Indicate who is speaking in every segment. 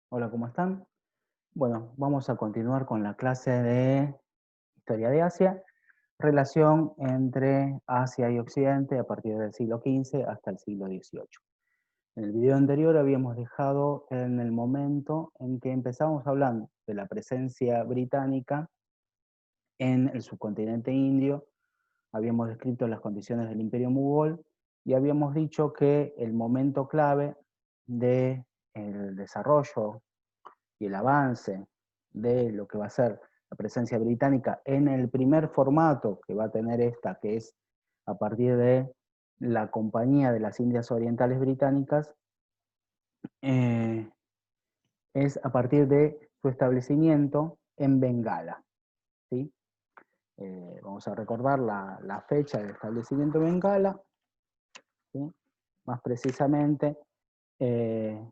Speaker 1: Hola, ¿cómo están? Bueno, vamos a continuar con la clase de Historia de Asia, relación entre Asia y Occidente a partir del siglo XV hasta el siglo XVIII. En el video anterior habíamos dejado en el momento en que empezamos hablando de la presencia británica en el subcontinente indio, habíamos descrito las condiciones del Imperio Mogol y habíamos dicho que el momento clave del desarrollo y el avance de lo que va a ser la presencia británica en el primer formato que va a tener esta, que es a partir de la Compañía de las Indias Orientales Británicas, eh, es a partir de su establecimiento en Bengala. ¿Sí? Vamos a recordar la fecha del establecimiento de Bengala, ¿sí? Más precisamente en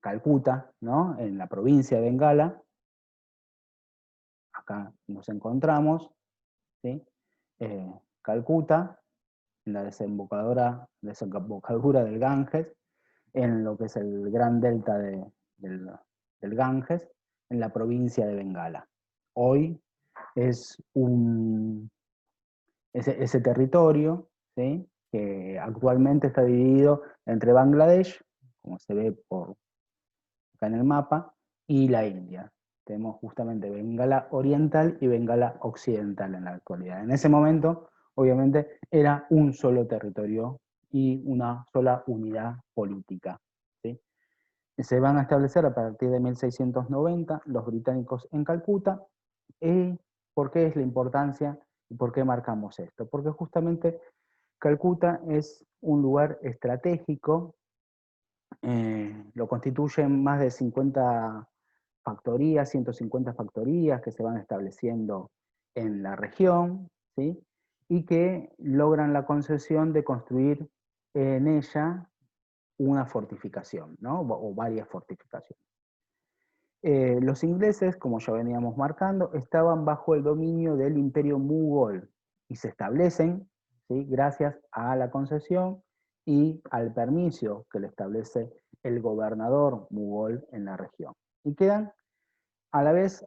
Speaker 1: Calcuta, ¿no? En la provincia de Bengala. Acá nos encontramos, ¿sí? Calcuta, en la desembocadura del Ganges, en lo que es el gran delta del Ganges, en la provincia de Bengala. Hoy es ese territorio, ¿sí? Que actualmente está dividido entre Bangladesh, como se ve acá en el mapa, y la India. Tenemos justamente Bengala Oriental y Bengala Occidental en la actualidad. En ese momento, obviamente, era un solo territorio y una sola unidad política. ¿Sí? Se van a establecer a partir de 1690 los británicos en Calcuta. ¿Y por qué es la importancia y por qué marcamos esto? Porque justamente Calcuta es un lugar estratégico, lo constituyen más de 50 factorías, 150 factorías que se van estableciendo en la región, ¿sí? Y que logran la concesión de construir en ella una fortificación, ¿no? O varias fortificaciones. Los ingleses, como ya veníamos marcando, estaban bajo el dominio del Imperio Mogol y se establecen, ¿sí? Gracias a la concesión y al permiso que le establece el gobernador mogol en la región. Y quedan a la vez,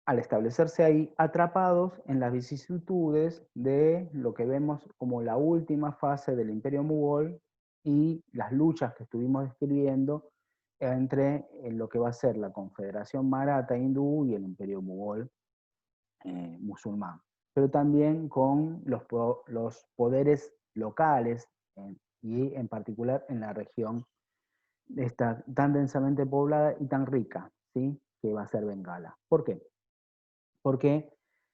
Speaker 1: al establecerse ahí, atrapados en las vicisitudes de lo que vemos como la última fase del Imperio Mogol y las luchas que estuvimos describiendo entre lo que va a ser la Confederación Maratha hindú y el Imperio Mogol musulmán, pero también con los poderes locales y en particular en la región esta, tan densamente poblada y tan rica, ¿sí? Que va a ser Bengala. ¿Por qué? Porque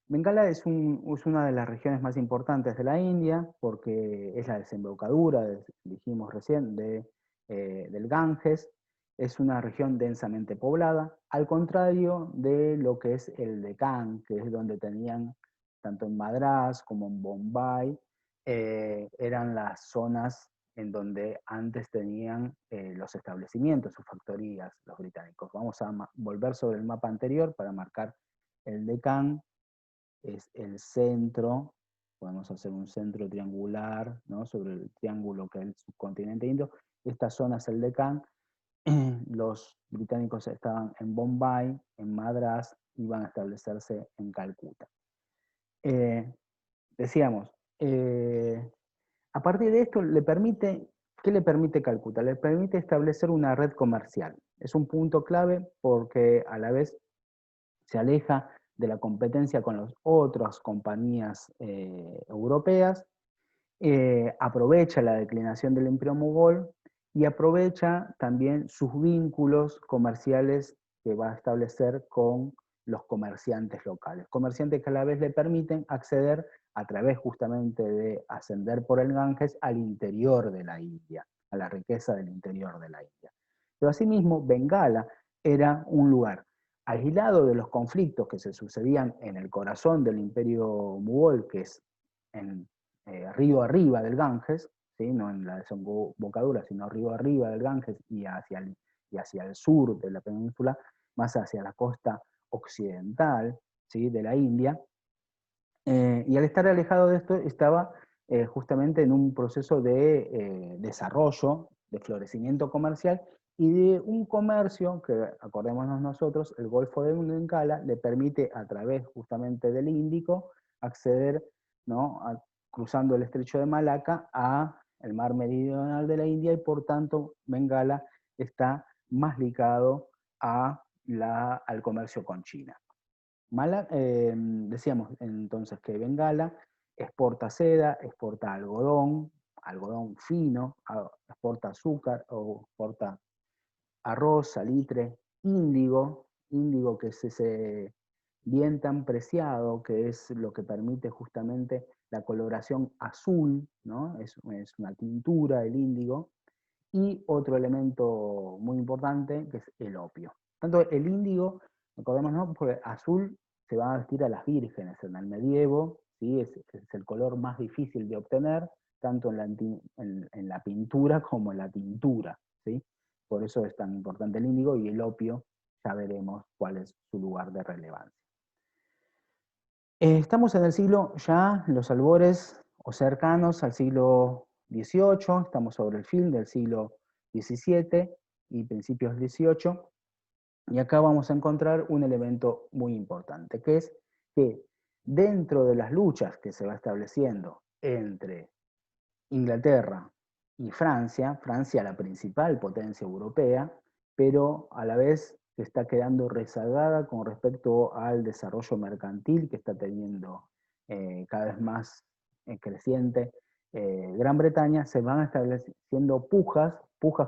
Speaker 1: Bengala es una de las regiones más importantes de la India, porque es la desembocadura, dijimos recién, del Ganges. Es una región densamente poblada, al contrario de lo que es el Deccan, que es donde tenían, tanto en Madrás como en Bombay, eran las zonas en donde antes tenían los establecimientos, sus factorías, los británicos. Vamos a volver sobre el mapa anterior para marcar el Deccan, es el centro, podemos hacer un centro triangular, ¿no? Sobre el triángulo que es el subcontinente indio. Esta zona es el Deccan. Los británicos estaban en Bombay, en Madrás, y van a establecerse en Calcuta. Eh, decíamos, a partir de esto ¿qué le permite Calcuta? Le permite establecer una red comercial. Es un punto clave porque a la vez se aleja de la competencia con las otras compañías europeas, aprovecha la declinación del Imperio Mogol y aprovecha también sus vínculos comerciales que va a establecer con los comerciantes locales. Comerciantes que a la vez le permiten acceder a través justamente de ascender por el Ganges al interior de la India, a la riqueza del interior de la India. Pero asimismo, Bengala era un lugar aislado de los conflictos que se sucedían en el corazón del Imperio Mogol, que es en río arriba del Ganges, ¿sí? No en la desembocadura, sino río arriba del Ganges y hacia el sur de la península, más hacia la costa occidental, ¿sí? De la India. Y al estar alejado de esto estaba justamente en un proceso de desarrollo, de florecimiento comercial, y de un comercio que, acordémonos nosotros, el Golfo de Bengala le permite a través justamente del Índico acceder, ¿no?, cruzando el estrecho de Malaca a el mar meridional de la India, y por tanto Bengala está más ligado al comercio con China. Decíamos entonces que Bengala exporta seda, exporta algodón, algodón fino, exporta azúcar o exporta arroz, salitre, índigo, índigo que es ese bien tan preciado, que es lo que permite justamente la coloración azul, ¿no? Es una tintura el índigo, y otro elemento muy importante que es el opio. Tanto el índigo, recordemos, ¿no?, porque azul se va a vestir a las vírgenes en el medievo, ¿sí? Es el color más difícil de obtener, tanto en la pintura como en la tintura, ¿sí? Por eso es tan importante el índigo, y el opio ya veremos cuál es su lugar de relevancia. Estamos en el siglo, ya los albores o cercanos al siglo XVIII, estamos sobre el fin del siglo XVII y principios del XVIII, y acá vamos a encontrar un elemento muy importante, que es que dentro de las luchas que se va estableciendo entre Inglaterra y Francia, Francia la principal potencia europea, pero a la vez que está quedando rezagada con respecto al desarrollo mercantil que está teniendo cada vez más creciente Gran Bretaña, se van estableciendo pujas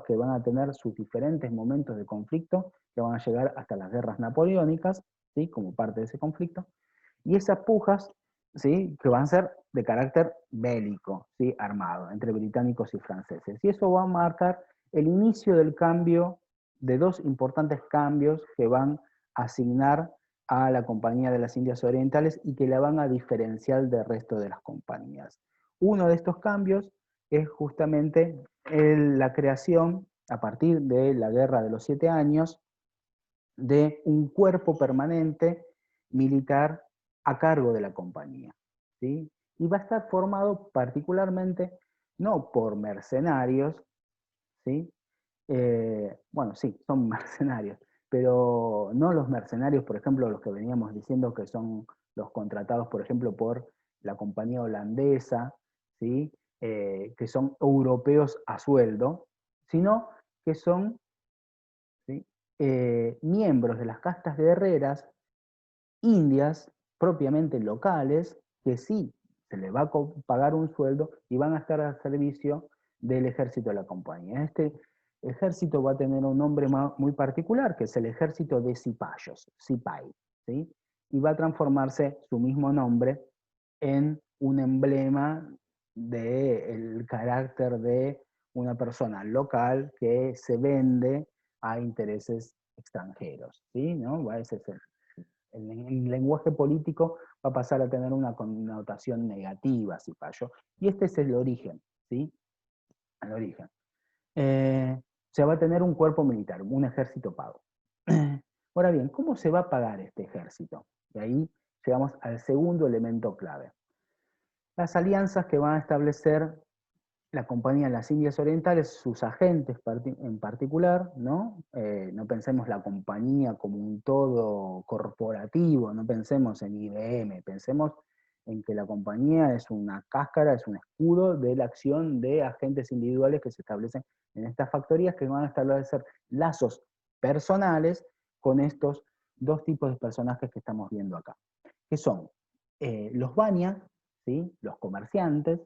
Speaker 1: que van a tener sus diferentes momentos de conflicto, que van a llegar hasta las guerras napoleónicas, ¿sí?, como parte de ese conflicto, y esas pujas, ¿sí?, que van a ser de carácter bélico, ¿sí?, armado, entre británicos y franceses. Y eso va a marcar el inicio del cambio, de dos importantes cambios que van a asignar a la Compañía de las Indias Orientales y que la van a diferenciar del resto de las compañías. Uno de estos cambios es justamente la creación, a partir de la Guerra de los 7 Años, de un cuerpo permanente militar a cargo de la compañía, ¿sí? Y va a estar formado particularmente no por mercenarios, ¿sí? Bueno, sí, son mercenarios, pero no los mercenarios, por ejemplo, los que veníamos diciendo que son los contratados, por ejemplo, por la compañía holandesa, ¿sí?, que son europeos a sueldo, sino que son, ¿sí?, miembros de las castas guerreras indias propiamente locales, que sí se les va a pagar un sueldo y van a estar al servicio del ejército de la compañía. Este ejército va a tener un nombre muy particular, que es el ejército de cipayos, cipai, ¿sí? Y va a transformarse su mismo nombre en un emblema del carácter de una persona local que se vende a intereses extranjeros, ¿sí? ¿No? Ese es el lenguaje político va a pasar a tener una connotación negativa, cipayo. Y este es el origen, ¿sí? El origen. Se va a tener un cuerpo militar, un ejército pago. Ahora bien, ¿cómo se va a pagar este ejército? Y ahí llegamos al segundo elemento clave. Las alianzas que van a establecer la Compañía de las Indias Orientales, sus agentes en particular, ¿no? No pensemos la compañía como un todo corporativo, no pensemos en IBM, pensemos en que la compañía es una cáscara, es un escudo de la acción de agentes individuales que se establecen en estas factorías, que van a establecer lazos personales con estos dos tipos de personajes que estamos viendo acá, que son los banya, ¿sí?, los comerciantes,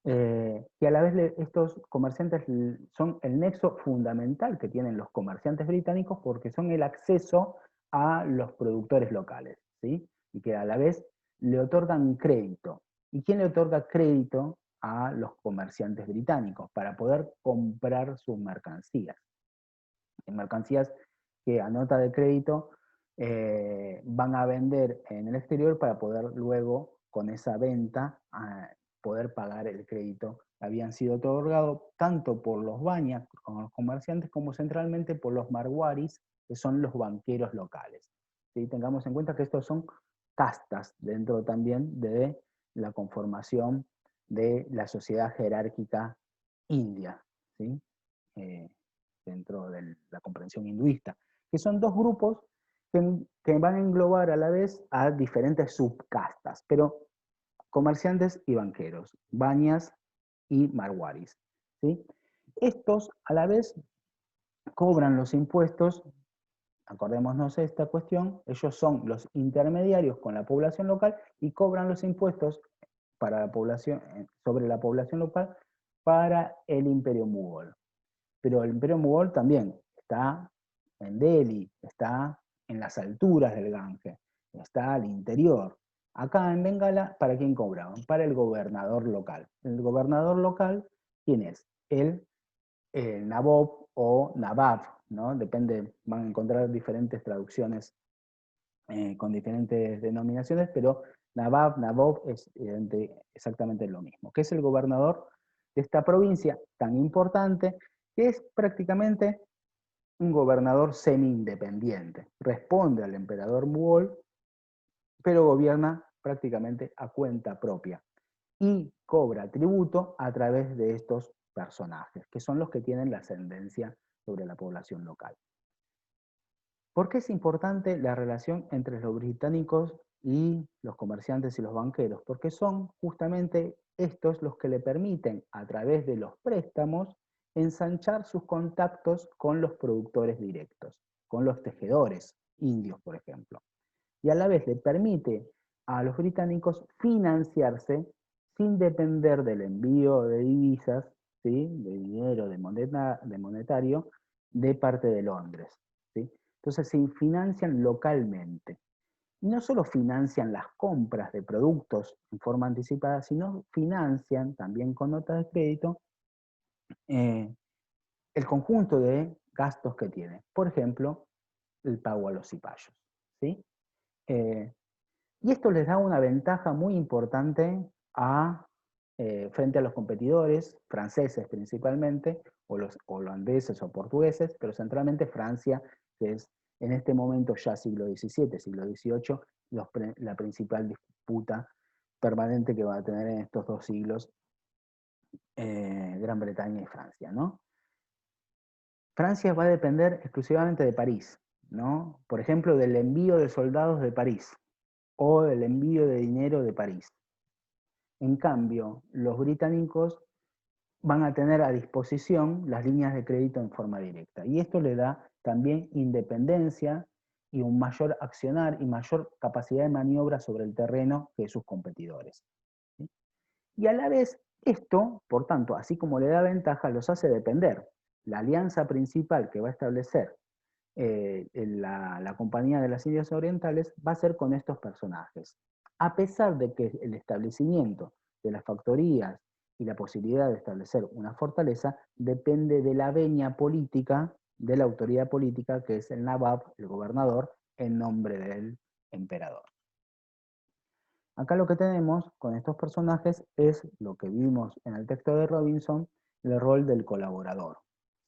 Speaker 1: que a la vez estos comerciantes son el nexo fundamental que tienen los comerciantes británicos, porque son el acceso a los productores locales, ¿sí? Y que a la vez le otorgan crédito. ¿Y quién le otorga crédito a los comerciantes británicos? Para poder comprar sus mercancías. Mercancías que a nota de crédito van a vender en el exterior para poder luego, con esa venta, poder pagar el crédito que habían sido otorgados tanto por los banyas, como los comerciantes, como centralmente por los marwaris, que son los banqueros locales. ¿Sí? Tengamos en cuenta que estos son castas dentro también de la conformación de la sociedad jerárquica india, ¿sí? dentro de la comprensión hinduista, que son dos grupos que van a englobar a la vez a diferentes subcastas, pero comerciantes y banqueros, banias y marwaris, ¿sí? Estos a la vez cobran los impuestos, acordémonos de esta cuestión, ellos son los intermediarios con la población local y cobran los impuestos para la población, sobre la población local para el imperio mogol. Pero el imperio mogol también está en Delhi, está en las alturas del Gange, está al interior. Acá en Bengala, ¿para quién cobraban? Para el gobernador local. El gobernador local, ¿quién es? El Nabob o Nabab, ¿no? Depende, van a encontrar diferentes traducciones con diferentes denominaciones, pero Nabab, Nabob es exactamente lo mismo, que es el gobernador de esta provincia tan importante, que es prácticamente un gobernador semi-independiente. Responde al emperador mogol, pero gobierna prácticamente a cuenta propia y cobra tributo a través de estos personajes, que son los que tienen la ascendencia sobre la población local. ¿Por qué es importante la relación entre los británicos y los comerciantes y los banqueros? Porque son justamente estos los que le permiten, a través de los préstamos, ensanchar sus contactos con los productores directos, con los tejedores indios, por ejemplo. Y a la vez le permite a los británicos financiarse sin depender del envío de divisas, ¿sí? De dinero, de monetario, de parte de Londres, ¿sí? Entonces se financian localmente. Y no solo financian las compras de productos en forma anticipada, sino financian también con notas de crédito el conjunto de gastos que tiene. Por ejemplo, el pago a los cipayos, ¿sí? Y esto les da una ventaja muy importante frente a los competidores, franceses principalmente, o los holandeses o portugueses, pero centralmente Francia, que es en este momento ya siglo XVII, siglo XVIII, la principal disputa permanente que va a tener en estos dos siglos Gran Bretaña y Francia, ¿no? Francia va a depender exclusivamente de París, ¿no? Por ejemplo, del envío de soldados de París o del envío de dinero de París. En cambio, los británicos van a tener a disposición las líneas de crédito en forma directa. Y esto le da también independencia y un mayor accionar y mayor capacidad de maniobra sobre el terreno que sus competidores. ¿Sí? Y a la vez, esto, por tanto, así como le da ventaja, los hace depender. La alianza principal que va a establecer la Compañía de las Indias Orientales va a ser con estos personajes. A pesar de que el establecimiento de las factorías y la posibilidad de establecer una fortaleza depende de la venia política, de la autoridad política, que es el Nabab, el gobernador, en nombre del emperador. Acá lo que tenemos con estos personajes es lo que vimos en el texto de Robinson, el rol del colaborador,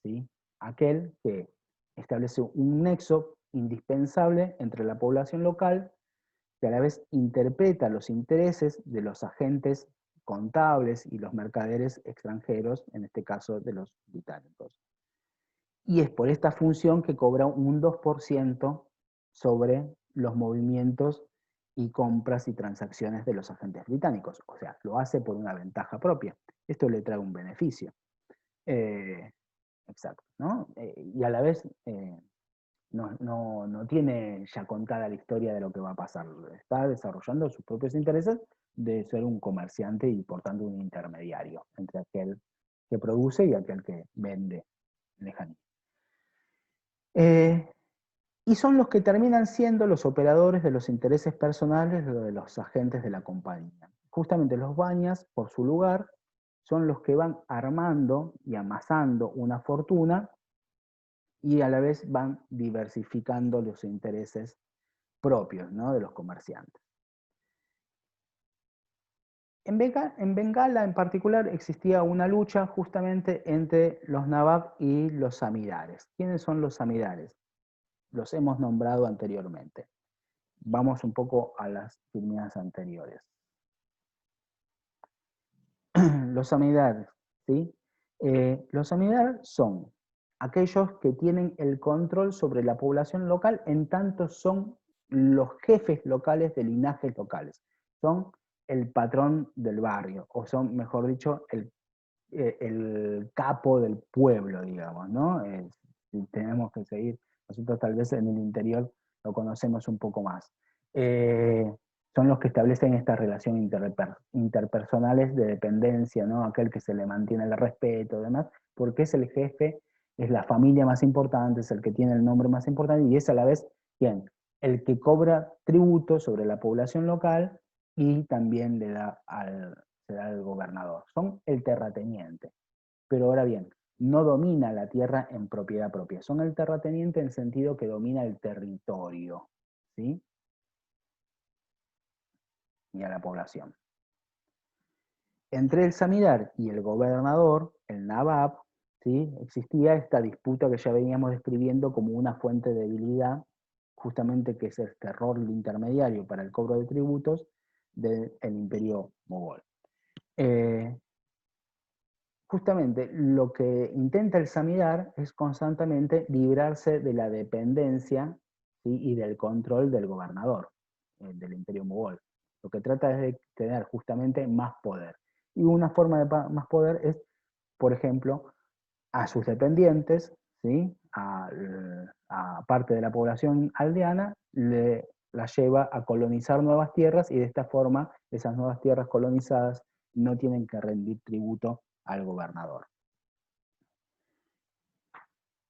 Speaker 1: ¿sí? Aquel que establece un nexo indispensable entre la población local, que a la vez interpreta los intereses de los agentes contables y los mercaderes extranjeros, en este caso de los británicos. Y es por esta función que cobra un 2% sobre los movimientos y compras y transacciones de los agentes británicos. O sea, lo hace por una ventaja propia. Esto le trae un beneficio. Exacto, ¿no? Y a la vez no tiene ya contada la historia de lo que va a pasar. Está desarrollando sus propios intereses de ser un comerciante y por tanto un intermediario entre aquel que produce y aquel que vende lejanía. Y son los que terminan siendo los operadores de los intereses personales de los agentes de la compañía. Justamente los bañas, por su lugar, son los que van armando y amasando una fortuna y a la vez van diversificando los intereses propios, ¿no?, de los comerciantes. En Bengala en particular existía una lucha justamente entre los Nawab y los Zamidares. ¿Quiénes son los Zamidares? Los hemos nombrado anteriormente. Vamos un poco a las líneas anteriores. Los Zamidares, ¿sí? Los Zamidares son aquellos que tienen el control sobre la población local, en tanto son los jefes locales de linajes locales. Son el patrón del barrio, o son, mejor dicho, el capo del pueblo, digamos, ¿no? Si tenemos que seguir, nosotros tal vez en el interior lo conocemos un poco más. Son los que establecen estas relaciones interpersonales de dependencia, ¿no? Aquel que se le mantiene el respeto y demás, porque es el jefe, es la familia más importante, es el que tiene el nombre más importante y es a la vez, ¿quién? El que cobra tributo sobre la población local y también se da al gobernador. Son el terrateniente. Pero ahora bien, no domina la tierra en propiedad propia. Son el terrateniente en sentido que domina el territorio, ¿sí? Y a la población. Entre el samidar y el gobernador, el nabab, ¿sí? Existía esta disputa que ya veníamos describiendo como una fuente de debilidad, justamente que es este rol intermediario para el cobro de tributos del imperio mogol. Justamente lo que intenta el samidar es constantemente librarse de la dependencia, ¿sí? Y del control del gobernador, del imperio mogol. Lo que trata es de tener justamente más poder. Y una forma de más poder es, por ejemplo, a sus dependientes, ¿sí? A parte de la población aldeana, la lleva a colonizar nuevas tierras y de esta forma esas nuevas tierras colonizadas no tienen que rendir tributo al gobernador.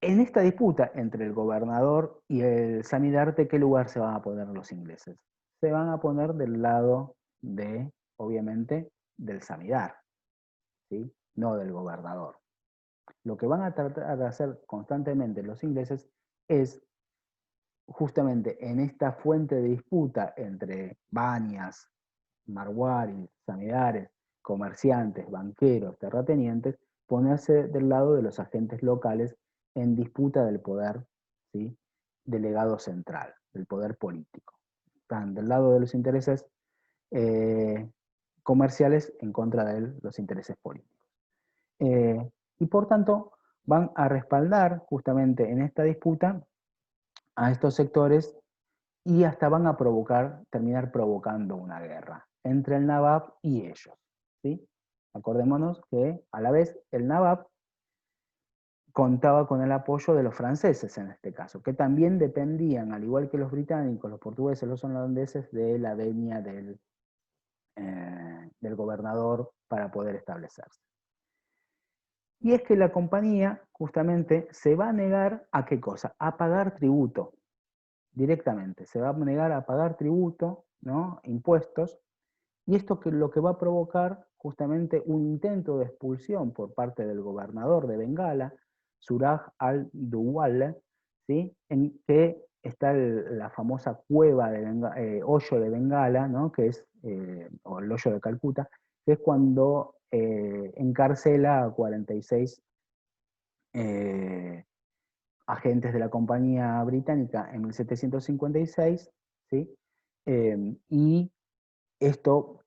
Speaker 1: En esta disputa entre el gobernador y el samidar, ¿de qué lugar se van a poner los ingleses? Se van a poner del lado de, obviamente, del samidar, ¿sí? No del gobernador. Lo que van a tratar de hacer constantemente los ingleses es justamente en esta fuente de disputa entre banias, marwaris, samidares, comerciantes, banqueros, terratenientes, ponerse del lado de los agentes locales en disputa del poder, ¿sí? Delegado central, del poder político. Están del lado de los intereses comerciales en contra de los intereses políticos. Y por tanto, van a respaldar justamente en esta disputa a estos sectores y hasta van a terminar provocando una guerra entre el Nabab y ellos, ¿sí? Acordémonos que a la vez el Nabab contaba con el apoyo de los franceses en este caso, que también dependían, al igual que los británicos, los portugueses, los holandeses, de la venia del gobernador para poder establecerse. Y es que la compañía justamente se va a negar a qué cosa, a pagar tributo directamente, se va a negar a pagar tributo, ¿no? Impuestos, y esto que lo que va a provocar justamente un intento de expulsión por parte del gobernador de Bengala, Suraj al-Dawla, ¿sí? En que está la famosa cueva de hoyo de Bengala, ¿no? Que es, o el hoyo de Calcuta, que es cuando encarcela a 46 agentes de la compañía británica en 1756, ¿sí? Y esto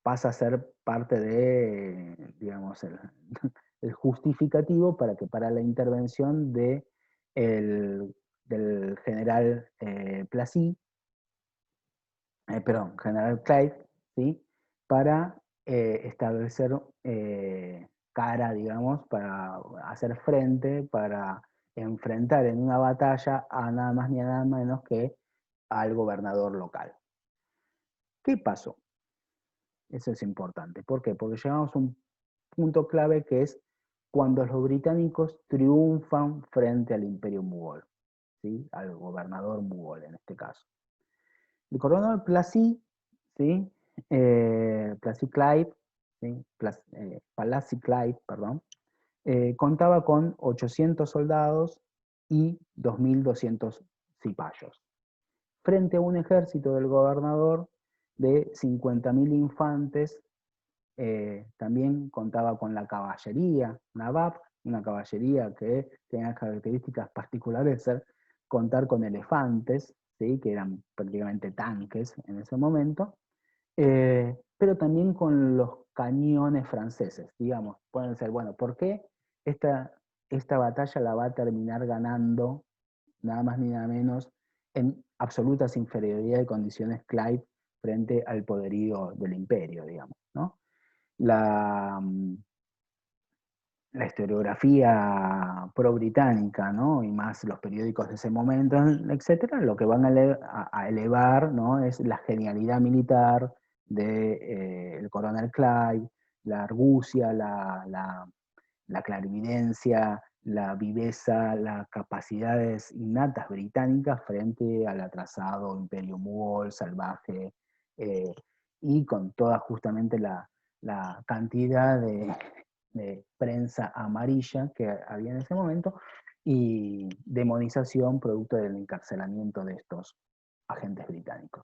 Speaker 1: pasa a ser parte de, digamos, el justificativo para la intervención del general Plassy, general Clive, ¿sí? Para establecer cara, digamos, para hacer frente, para enfrentar en una batalla a nada más ni a nada menos que al gobernador local. ¿Qué pasó? Eso es importante. ¿Por qué? Porque llegamos a un punto clave que es cuando los británicos triunfan frente al imperio mogol, ¿sí? Al gobernador mogol en este caso. El gobernador Plassy, ¿sí? Plassy Clive, ¿sí? Plassy Clive, perdón, contaba con 800 soldados y 2.200 cipayos, frente a un ejército del gobernador de 50.000 infantes. También contaba con la caballería Nabab, una caballería que tenía características particulares de contar con elefantes, ¿sí? Que eran prácticamente tanques en ese momento, pero también con los cañones franceses, digamos. Pueden ser, bueno, ¿por qué esta batalla la va a terminar ganando, nada más ni nada menos, en absolutas inferioridad de condiciones Clive frente al poderío del imperio, digamos, ¿no? La, la historiografía pro-británica, ¿no? Y más los periódicos de ese momento, etcétera, lo que van a elevar, ¿no? Es la genialidad militar del de, coronel Clive, la argucia, la clarividencia, la viveza, las capacidades innatas británicas frente al atrasado imperio mogol, salvaje, eh, y con toda justamente la cantidad de prensa amarilla que había en ese momento y demonización producto del encarcelamiento de estos agentes británicos.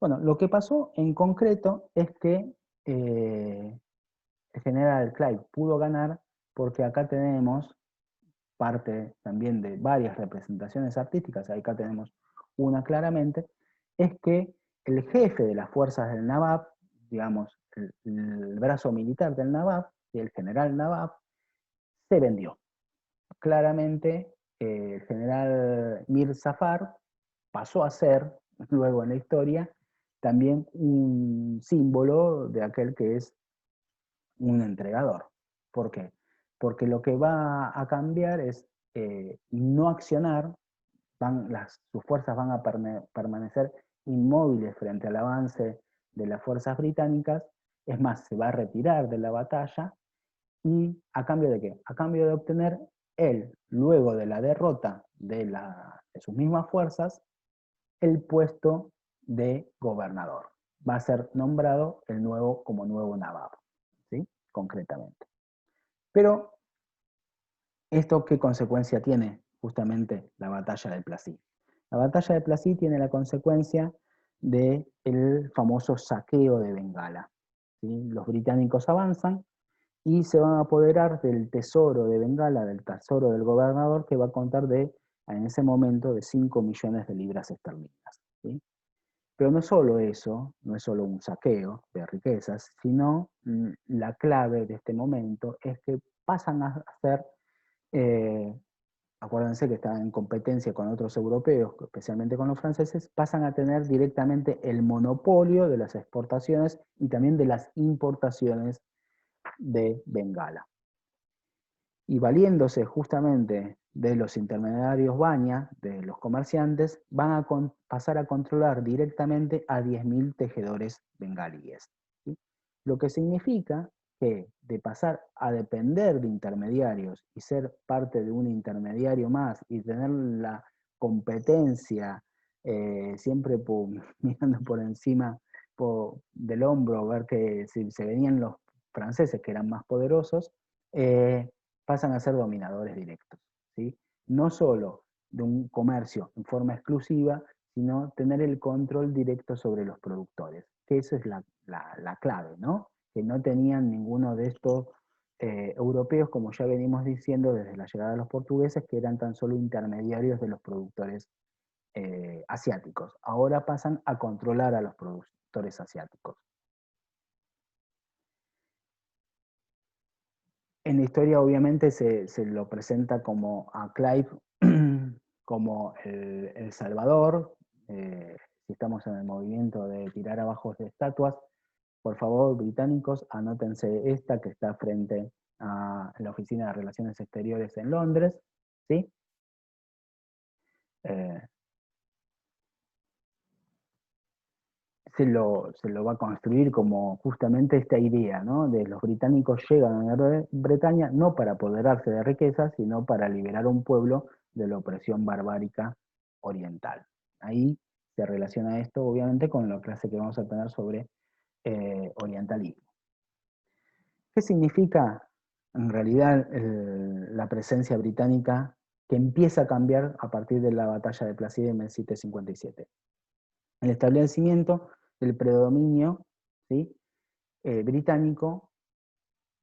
Speaker 1: Bueno, lo que pasó en concreto es que el general Clive pudo ganar porque acá tenemos parte también de varias representaciones artísticas, acá tenemos una claramente, es que el jefe de las fuerzas del Nawab, digamos, el brazo militar del Nawab, el general Nawab, se vendió. Claramente, el general Mir Zafar pasó a ser, luego en la historia, también un símbolo de aquel que es un entregador. ¿Por qué? Porque lo que va a cambiar es no accionar, sus fuerzas van a permanecer inmóviles frente al avance de las fuerzas británicas, es más, se va a retirar de la batalla, y a cambio de qué? A cambio de obtener él, luego de la derrota de sus mismas fuerzas, el puesto de gobernador. Va a ser nombrado como nuevo Nawab, ¿sí? Concretamente. Pero, ¿esto qué consecuencia tiene justamente la batalla de Plassey? La batalla de Plassey tiene la consecuencia del famoso saqueo de Bengala. ¿Sí? Los británicos avanzan y se van a apoderar del tesoro de Bengala, del tesoro del gobernador, que va a contar en ese momento, de 5 millones de libras esterlinas. ¿Sí? Pero no solo eso, no es solo un saqueo de riquezas, sino la clave de este momento es que pasan a ser, eh, acuérdense que estaban en competencia con otros europeos, especialmente con los franceses, pasan a tener directamente el monopolio de las exportaciones y también de las importaciones de Bengala. Y valiéndose justamente de los intermediarios baña, de los comerciantes, van a pasar a controlar directamente a 10.000 tejedores bengalíes. ¿Sí? Lo que significa que de pasar a depender de intermediarios y ser parte de un intermediario más y tener la competencia siempre mirando por encima del hombro, ver que si se venían los franceses que eran más poderosos, pasan a ser dominadores directos. ¿Sí? No solo de un comercio en forma exclusiva, sino tener el control directo sobre los productores, que esa es la clave, ¿no? Que no tenían ninguno de estos europeos, como ya venimos diciendo desde la llegada de los portugueses, que eran tan solo intermediarios de los productores asiáticos. Ahora pasan a controlar a los productores asiáticos. En la historia obviamente se lo presenta como a Clive como el Salvador. Si estamos en el movimiento de tirar abajo de estatuas, por favor, británicos, anótense esta que está frente a la Oficina de Relaciones Exteriores en Londres. ¿Sí? Eh, se lo va a construir como justamente esta idea, ¿no? De los británicos llegan a Gran Bretaña no para apoderarse de riquezas, sino para liberar a un pueblo de la opresión barbárica oriental. Ahí se relaciona esto, obviamente, con la clase que vamos a tener sobre orientalismo. ¿Qué significa, en realidad, la presencia británica que empieza a cambiar a partir de la batalla de Plassey en 1757? El establecimiento del predominio, ¿sí? Británico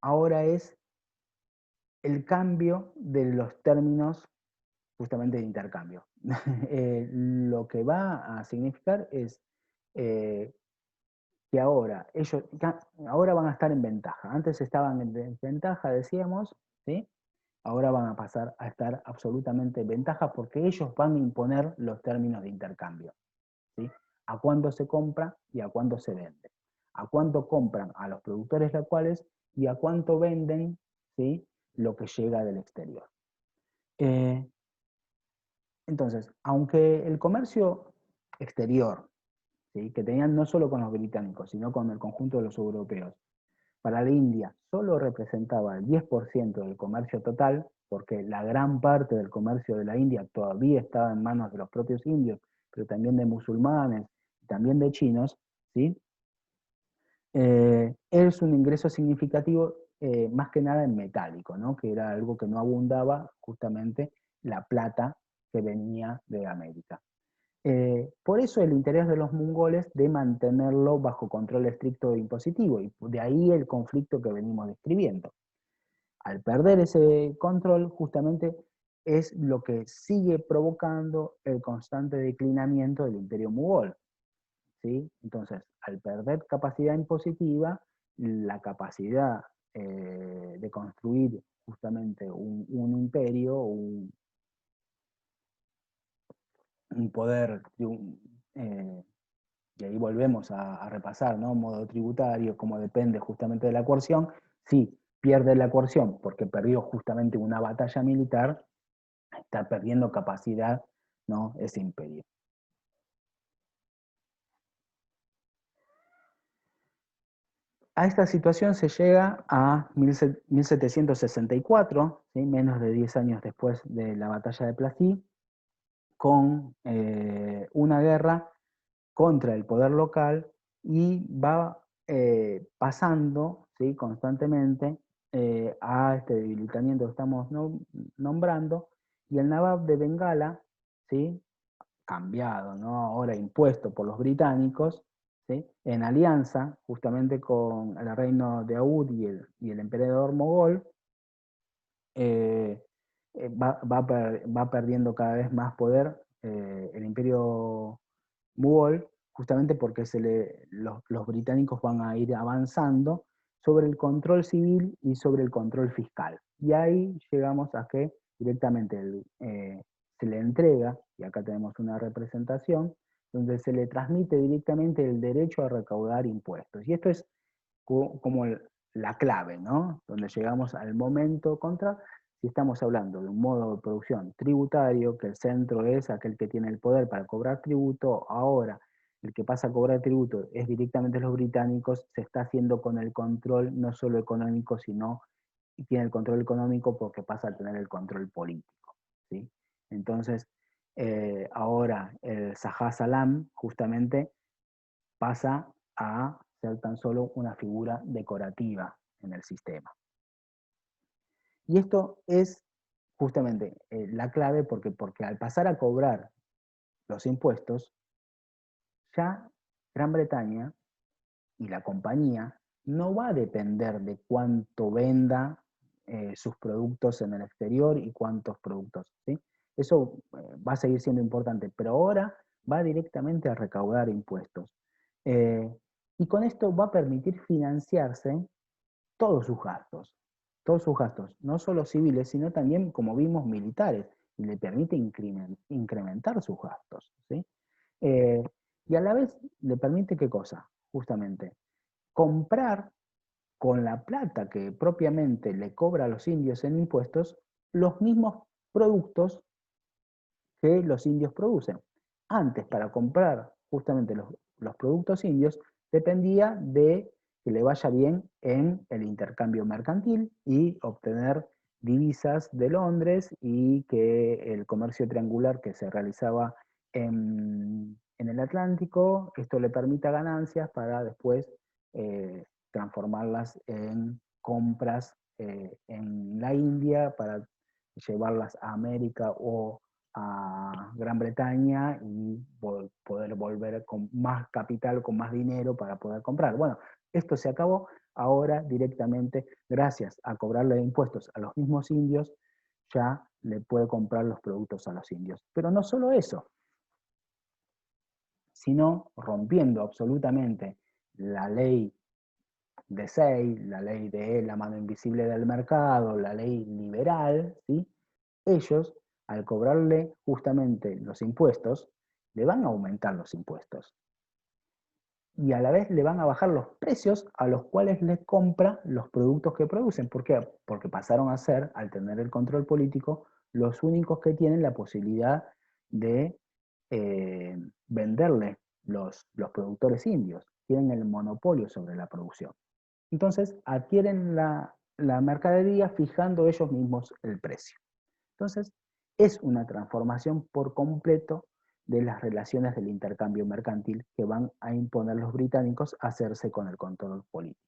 Speaker 1: ahora es el cambio de los términos justamente de intercambio. Lo que va a significar es eh, que ahora van a estar en ventaja. Antes estaban en desventaja, decíamos, ¿sí? ahora van a pasar a estar absolutamente en ventaja porque ellos van a imponer los términos de intercambio, ¿sí? A cuánto se compra y a cuánto se vende. A cuánto compran a los productores locales y a cuánto venden, ¿sí?, lo que llega del exterior. Entonces, aunque el comercio exterior, ¿sí?, que tenían no solo con los británicos, sino con el conjunto de los europeos, para la India solo representaba el 10% del comercio total, porque la gran parte del comercio de la India todavía estaba en manos de los propios indios, pero también de musulmanes, también de chinos, ¿sí? Es un ingreso significativo más que nada en metálico, ¿no?, que era algo que no abundaba, justamente la plata que venía de América. Por eso el interés de los mongoles de mantenerlo bajo control estricto e impositivo, y de ahí el conflicto que venimos describiendo. Al perder ese control, justamente es lo que sigue provocando el constante declinamiento del imperio mogol, ¿sí? Entonces, al perder capacidad impositiva, la capacidad de construir justamente un imperio, un poder, y ahí volvemos a repasar, ¿no?, modo tributario, cómo depende justamente de la coerción. Si pierde la coerción porque perdió justamente una batalla militar, está perdiendo capacidad, ¿no?, ese imperio. A esta situación se llega a 1764, ¿sí?, menos de 10 años después de la batalla de Plassey, con una guerra contra el poder local, y va pasando, ¿sí?, constantemente a este debilitamiento que estamos nombrando, y el Nawab de Bengala, ¿sí?, cambiado, ¿no?, ahora impuesto por los británicos, ¿sí?, en alianza justamente con el reino de Aúd y el emperador mogol, eh, va perdiendo cada vez más poder el imperio mogol, justamente porque los británicos van a ir avanzando sobre el control civil y sobre el control fiscal. Y ahí llegamos a que directamente se le entrega, y acá tenemos una representación, donde se le transmite directamente el derecho a recaudar impuestos. Y esto es como la clave, ¿no?, donde llegamos al momento contra, si estamos hablando de un modo de producción tributario, que el centro es aquel que tiene el poder para cobrar tributo, ahora el que pasa a cobrar tributo es directamente los británicos, se está haciendo con el control no solo económico, sino y tiene el control económico porque pasa a tener el control político, ¿sí? Entonces, ahora el Shah Salam justamente pasa a ser tan solo una figura decorativa en el sistema. Y esto es justamente la clave porque al pasar a cobrar los impuestos, ya Gran Bretaña y la compañía no va a depender de cuánto venda sus productos en el exterior y cuántos productos, ¿sí? Eso va a seguir siendo importante, pero ahora va directamente a recaudar impuestos. Eh, y con esto va a permitir financiarse todos sus gastos, no solo civiles, sino también, como vimos, militares, y le permite incrementar sus gastos, ¿sí? Eh, y a la vez le permite, ¿qué cosa? Justamente, comprar con la plata que propiamente le cobra a los indios en impuestos los mismos productos que los indios producen. Antes, para comprar justamente los productos indios, dependía de que le vaya bien en el intercambio mercantil y obtener divisas de Londres, y que el comercio triangular que se realizaba en el Atlántico, esto le permita ganancias para después transformarlas en compras en la India, para llevarlas a América o a Gran Bretaña y poder volver con más capital, con más dinero para poder comprar. Bueno, esto se acabó. Ahora directamente, gracias a cobrarle impuestos a los mismos indios, ya le puede comprar los productos a los indios. Pero no solo eso, sino rompiendo absolutamente la ley DSEI, la ley de la mano invisible del mercado, la ley liberal, ¿sí? Ellos, al cobrarle justamente los impuestos, le van a aumentar los impuestos. Y a la vez le van a bajar los precios a los cuales les compra los productos que producen. ¿Por qué? Porque pasaron a ser, al tener el control político, los únicos que tienen la posibilidad de venderle los productores indios. Tienen el monopolio sobre la producción. Entonces adquieren la mercadería fijando ellos mismos el precio. Entonces es una transformación por completo de las relaciones del intercambio mercantil que van a imponer los británicos a hacerse con el control político.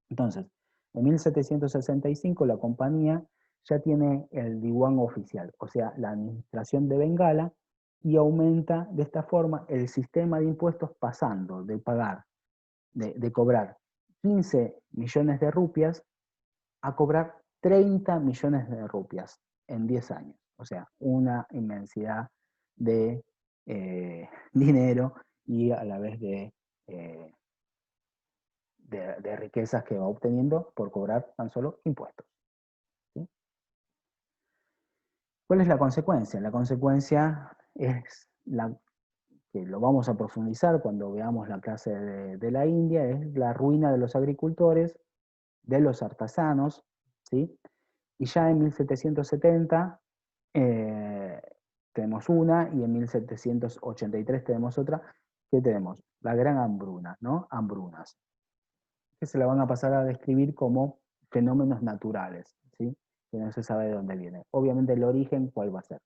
Speaker 1: Entonces, en 1765 la compañía ya tiene el diwan oficial, o sea, la administración de Bengala, y aumenta de esta forma el sistema de impuestos pasando de pagar, de cobrar 15 millones de rupias a cobrar 30 millones de rupias en 10 años. O sea, una inmensidad de dinero y a la vez de riquezas que va obteniendo por cobrar tan solo impuestos. ¿Sí? ¿Cuál es la consecuencia? La consecuencia es que lo vamos a profundizar cuando veamos la clase de la India, es la ruina de los agricultores, de los artesanos, ¿sí? Y ya en 1770 tenemos una, y en 1783 tenemos otra, que tenemos la gran hambruna, ¿no? Hambrunas, que se la van a pasar a describir como fenómenos naturales, ¿sí? Que no se sabe de dónde viene. Obviamente el origen, ¿cuál va a ser?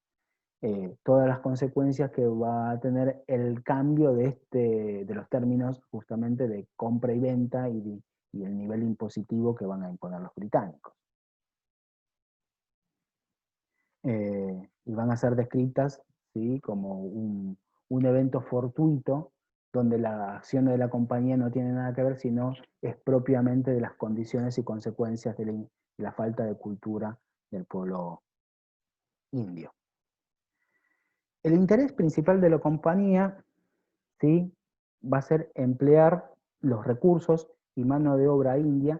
Speaker 1: Todas las consecuencias que va a tener el cambio de los términos justamente de compra y venta y el nivel impositivo que van a imponer los británicos. Y van a ser descritas, ¿sí? Como un evento fortuito donde la acción de la compañía no tiene nada que ver, sino es propiamente de las condiciones y consecuencias de la falta de cultura del pueblo indio. El interés principal de la compañía, ¿sí? Va a ser emplear los recursos y mano de obra india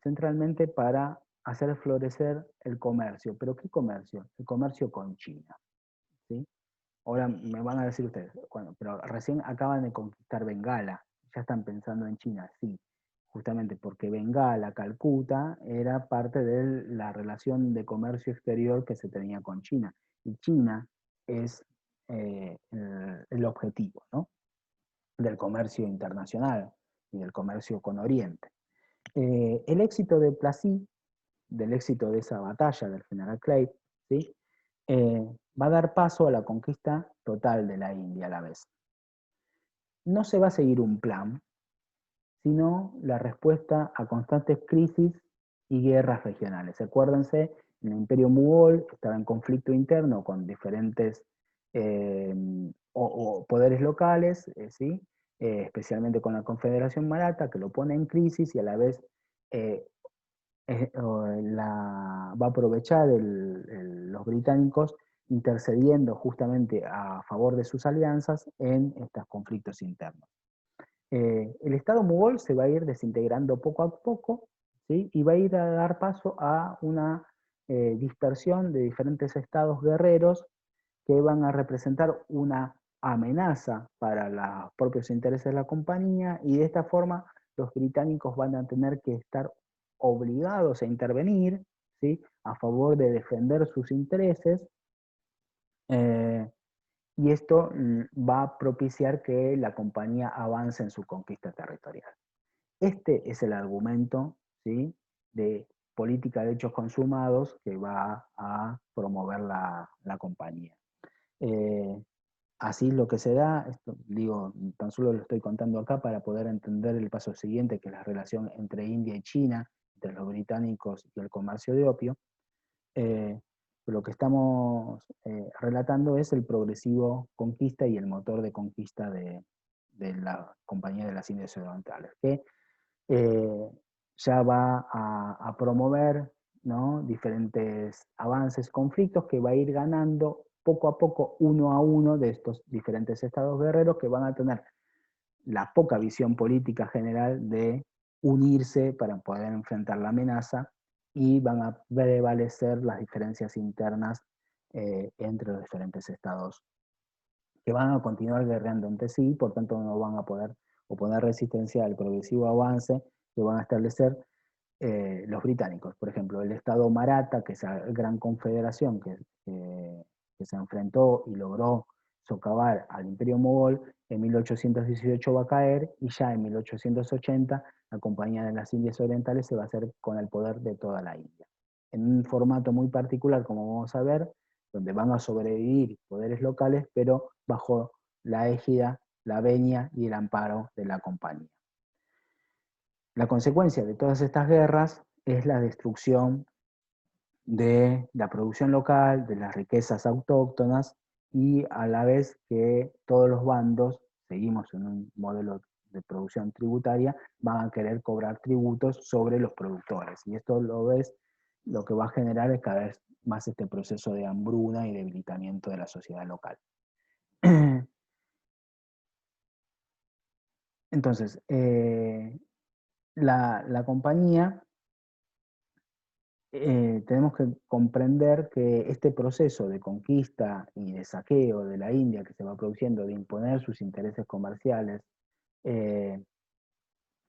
Speaker 1: centralmente para hacer florecer el comercio. ¿Pero qué comercio? El comercio con China, ¿sí? Ahora me van a decir ustedes, bueno, pero recién acaban de conquistar Bengala, ya están pensando en China, sí, justamente porque Bengala, Calcuta, era parte de la relación de comercio exterior que se tenía con China. Y China es el objetivo, ¿no? Del comercio internacional y del comercio con Oriente. El éxito de Plassey, del éxito de esa batalla del general Clay, ¿sí? Va a dar paso a la conquista total de la India a la vez. No se va a seguir un plan, sino la respuesta a constantes crisis y guerras regionales. Acuérdense, el imperio Mughal estaba en conflicto interno con diferentes o poderes locales, ¿sí? Especialmente con la Confederación Maratha, que lo pone en crisis y a la vez va a aprovechar los británicos intercediendo justamente a favor de sus alianzas en estos conflictos internos. El Estado Mughal se va a ir desintegrando poco a poco, ¿sí? Y va a ir a dar paso a una dispersión de diferentes estados guerreros que van a representar una amenaza para los propios intereses de la compañía, y de esta forma los británicos van a tener que estar obligados a intervenir, ¿sí? A favor de defender sus intereses, y esto va a propiciar que la compañía avance en su conquista territorial. Este es el argumento, ¿sí? De política de hechos consumados que va a promover la compañía. Así lo que se da, esto, digo, tan solo lo estoy contando acá para poder entender el paso siguiente, que es la relación entre India y China, entre los británicos y el comercio de opio. Lo que estamos relatando es el progresivo conquista y el motor de conquista de la Compañía de las Indias Orientales, que ya va a promover, ¿no? Diferentes avances, conflictos que va a ir ganando poco a poco, uno a uno, de estos diferentes estados guerreros que van a tener la poca visión política general de unirse para poder enfrentar la amenaza y van a prevalecer las diferencias internas entre los diferentes estados que van a continuar guerreando entre sí, por tanto no van a poder oponer resistencia al progresivo avance que van a establecer los británicos. Por ejemplo, el estado Maratha, que es la gran confederación que se enfrentó y logró socavar al imperio mogol, en 1818 va a caer y ya en 1880 la Compañía de las Indias Orientales se va a hacer con el poder de toda la India. En un formato muy particular, como vamos a ver, donde van a sobrevivir poderes locales, pero bajo la égida, la venia y el amparo de la compañía. La consecuencia de todas estas guerras es la destrucción de la producción local, de las riquezas autóctonas y a la vez que todos los bandos, seguimos en un modelo de producción tributaria, van a querer cobrar tributos sobre los productores. Y esto lo que va a generar es cada vez más este proceso de hambruna y debilitamiento de la sociedad local. Entonces, la compañía, tenemos que comprender que este proceso de conquista y de saqueo de la India que se va produciendo, de imponer sus intereses comerciales,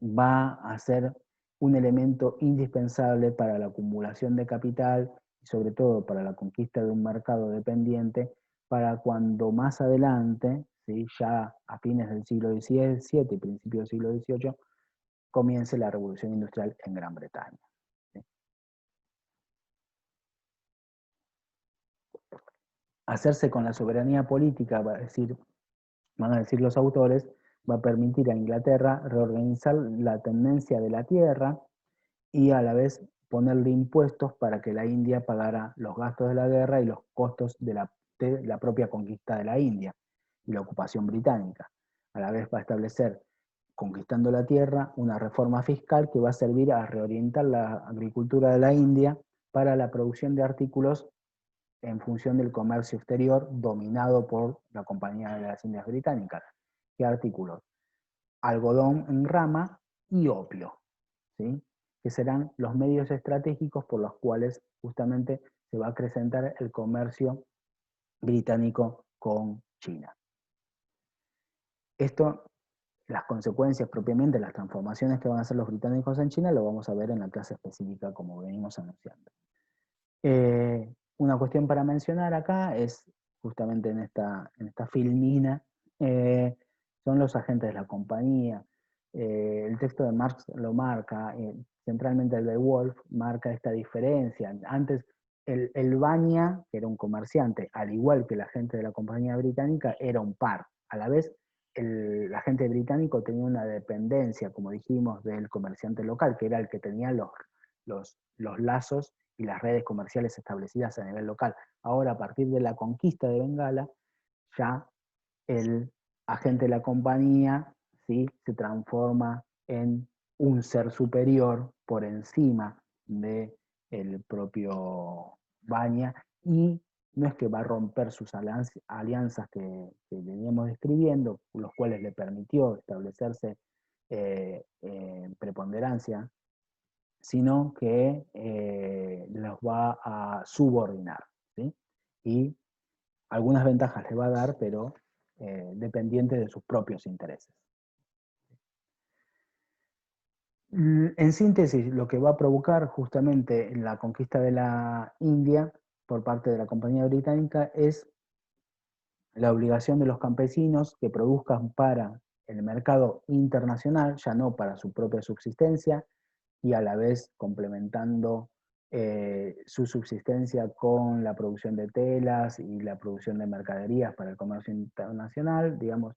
Speaker 1: va a ser un elemento indispensable para la acumulación de capital y sobre todo para la conquista de un mercado dependiente para cuando más adelante, ¿sí?, ya a fines del siglo XVII y principios del siglo XVIII, comience la revolución industrial en Gran Bretaña. ¿Sí? Hacerse con la soberanía política, van a decir los autores, va a permitir a Inglaterra reorganizar la tendencia de la tierra y a la vez ponerle impuestos para que la India pagara los gastos de la guerra y los costos de la propia conquista de la India y la ocupación británica. A la vez va a establecer, conquistando la tierra, una reforma fiscal que va a servir a reorientar la agricultura de la India para la producción de artículos en función del comercio exterior dominado por la Compañía de las Indias Británicas. ¿Qué artículos? Algodón en rama y opio, ¿sí?, que serán los medios estratégicos por los cuales justamente se va a acrecentar el comercio británico con China. Esto, las consecuencias propiamente, las transformaciones que van a hacer los británicos en China, lo vamos a ver en la clase específica como venimos anunciando. Una cuestión para mencionar acá es, justamente en esta filmina, son los agentes de la compañía. El texto de Marx lo marca, centralmente el de Wolf, marca esta diferencia. Antes, el Bania, que era un comerciante, al igual que el agente de la compañía británica, era un par. A la vez, el agente británico tenía una dependencia, como dijimos, del comerciante local, que era el que tenía los lazos y las redes comerciales establecidas a nivel local. Ahora, a partir de la conquista de Bengala, ya el agente de la compañía, ¿sí?, se transforma en un ser superior por encima del propio Bania, y no es que va a romper sus alianzas que veníamos describiendo, los cuales le permitió establecerse en preponderancia, sino que los va a subordinar, ¿sí? Y algunas ventajas le va a dar, pero dependiente de sus propios intereses. En síntesis, lo que va a provocar justamente la conquista de la India por parte de la Compañía Británica es la obligación de los campesinos que produzcan para el mercado internacional, ya no para su propia subsistencia, y a la vez complementando su subsistencia con la producción de telas y la producción de mercaderías para el comercio internacional, digamos,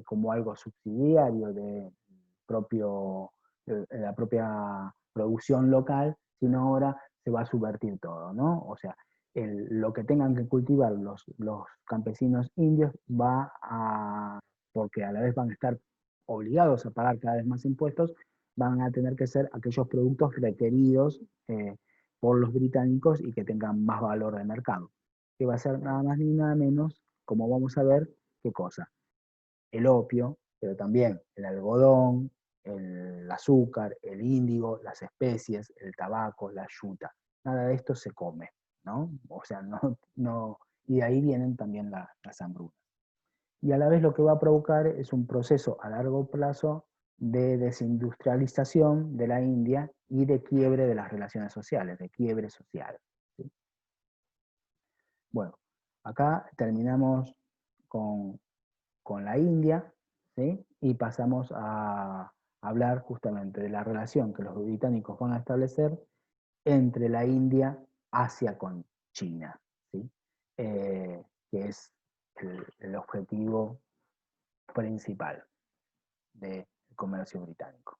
Speaker 1: como algo subsidiario de la propia producción local, sino ahora se va a subvertir todo, ¿no? O sea, lo que tengan que cultivar los campesinos indios porque a la vez van a estar obligados a pagar cada vez más impuestos, van a tener que ser aquellos productos requeridos por los británicos y que tengan más valor de mercado. Que va a ser nada más ni nada menos, como vamos a ver, ¿qué cosa? El opio, pero también el algodón, el azúcar, el índigo, las especies, el tabaco, la yuta. Nada de esto se come, ¿no? O sea, y de ahí vienen también las hambrunas. Y a la vez lo que va a provocar es un proceso a largo plazo de desindustrialización de la India y de quiebre de las relaciones sociales, de quiebre social. ¿Sí? Bueno, acá terminamos con, con la India, ¿sí? Y pasamos a hablar justamente de la relación que los británicos van a establecer entre la India hacia con China, ¿sí? Que es el objetivo principal del comercio británico.